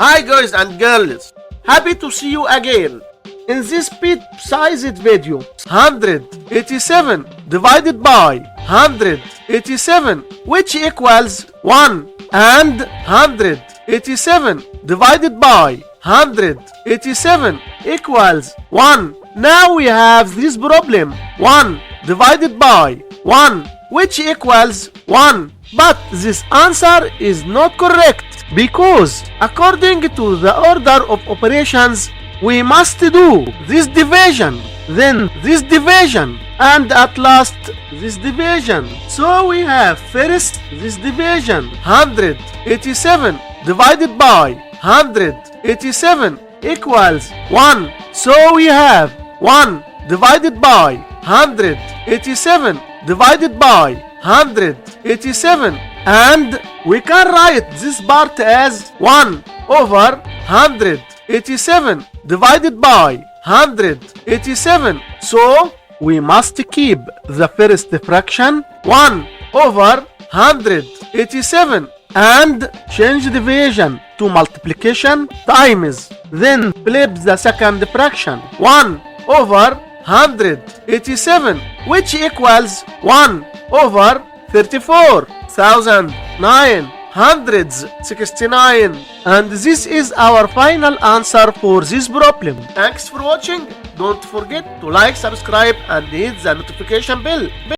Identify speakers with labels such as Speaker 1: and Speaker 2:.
Speaker 1: Hi guys and girls, happy to see you again. In this bit-sized video, 187 divided by 187, which equals 1, and 187 divided by 187 equals 1. Now we have this problem, 1 divided by 1, which equals 1. But this answer is not correct because according to the order of operations, we must do this division, then this division, and at last this division. So we have first this division, 187 divided by 187 equals 1. So we have 1 divided by 187 divided by 187, and we can write this part as 1 over 187 divided by 187. So we must keep the first fraction 1 over 187 and change division to multiplication times, then flip the second fraction 1 over 187, which equals 1 over 34,969, and this is our final answer for this problem. Thanks for watching. Don't forget to like, subscribe and hit the notification bell.